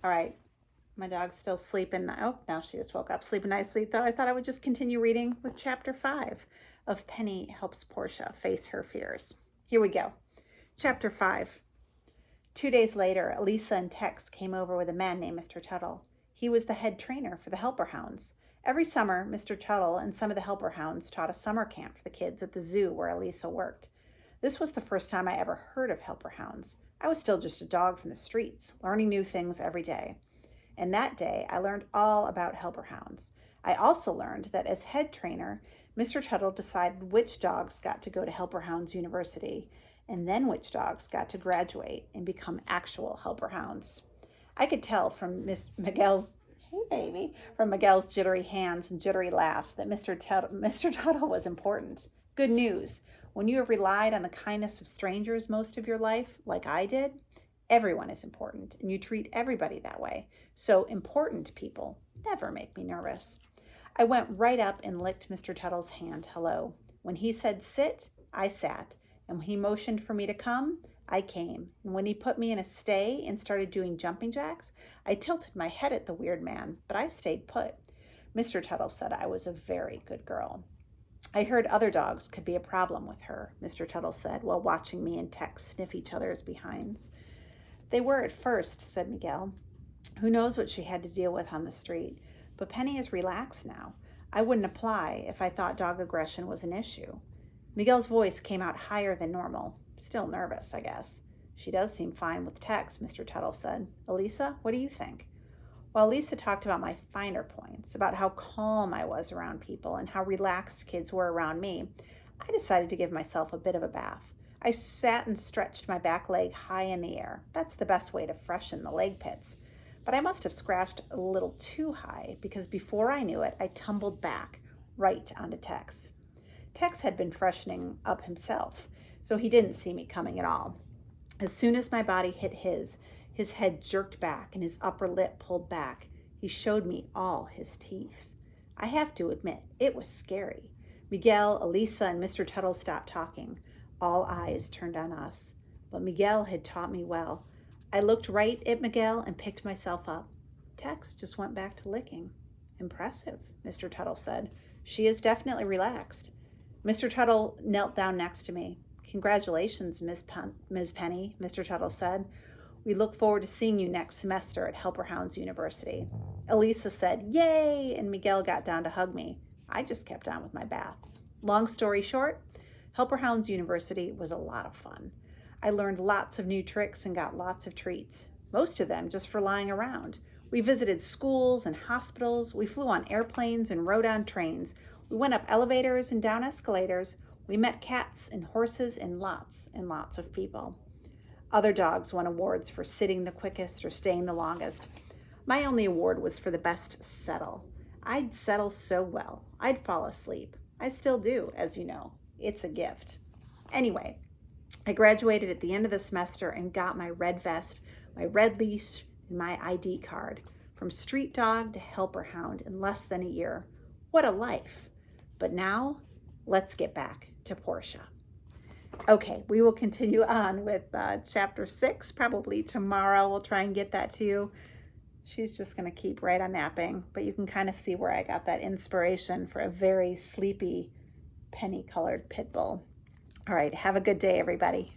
All right, my dog's still sleeping. Oh, now she just woke up. Sleeping nicely, though. I thought I would just continue reading with chapter 5 of Penny Helps Portia Face Her Fears. Here we go. Chapter 5. 2 days later, Elisa and Tex came over with a man named Mr. Tuttle. He was the head trainer for the Helper Hounds. Every summer, Mr. Tuttle and some of the Helper Hounds taught a summer camp for the kids at the zoo where Elisa worked. This was the first time I ever heard of Helper Hounds. I was still just a dog from the streets, learning new things every day. And that day, I learned all about Helper Hounds. I also learned that as head trainer, Mr. Tuttle decided which dogs got to go to Helper Hounds University, and then which dogs got to graduate and become actual Helper Hounds. I could tell from from Miguel's jittery hands and jittery laugh that Mr. Tuttle was important. Good news. When you have relied on the kindness of strangers most of your life, like I did, everyone is important, and you treat everybody that way. So important people never make me nervous. I went right up and licked Mr. Tuttle's hand hello. When he said sit, I sat. And when he motioned for me to come, I came. And when he put me in a stay and started doing jumping jacks, I tilted my head at the weird man, but I stayed put. Mr. Tuttle said I was a very good girl. I heard other dogs could be a problem with her, Mr. Tuttle said, while watching me and Tex sniff each other's behinds. They were at first, said Miguel. Who knows what she had to deal with on the street? But Penny is relaxed now. I wouldn't apply if I thought dog aggression was an issue. Miguel's voice came out higher than normal. Still nervous, I guess. She does seem fine with Tex, Mr. Tuttle said. Elisa, what do you think? While Lisa talked about my finer points, about how calm I was around people and how relaxed kids were around me, I decided to give myself a bit of a bath. I sat and stretched my back leg high in the air. That's the best way to freshen the leg pits. But I must have scratched a little too high because before I knew it, I tumbled back right onto Tex. Tex had been freshening up himself, so he didn't see me coming at all. As soon as my body hit his head jerked back and his upper lip pulled back. He showed me all his teeth. I have to admit, it was scary. Miguel, Elisa, and Mr. Tuttle stopped talking. All eyes turned on us. But Miguel had taught me well. I looked right at Miguel and picked myself up. Tex just went back to licking. Impressive, Mr. Tuttle said. She is definitely relaxed. Mr. Tuttle knelt down next to me. Congratulations, Ms. Penny, Mr. Tuttle said. We look forward to seeing you next semester at Helper Hounds University. Elisa said, yay, and Miguel got down to hug me. I just kept on with my bath. Long story short, Helper Hounds University was a lot of fun. I learned lots of new tricks and got lots of treats, most of them just for lying around. We visited schools and hospitals. We flew on airplanes and rode on trains. We went up elevators and down escalators. We met cats and horses and lots of people. Other dogs won awards for sitting the quickest or staying the longest. My only award was for the best settle. I'd settle so well. I'd fall asleep. I still do, as you know. It's a gift. Anyway, I graduated at the end of the semester and got my red vest, my red leash, and my ID card. From street dog to helper hound in less than a year. What a life. But now, let's get back to Portia. Okay, we will continue on with chapter 6, probably tomorrow. We'll try and get that to you. She's just going to keep right on napping, but you can kind of see where I got that inspiration for a very sleepy penny-colored pit bull. All right, have a good day, everybody.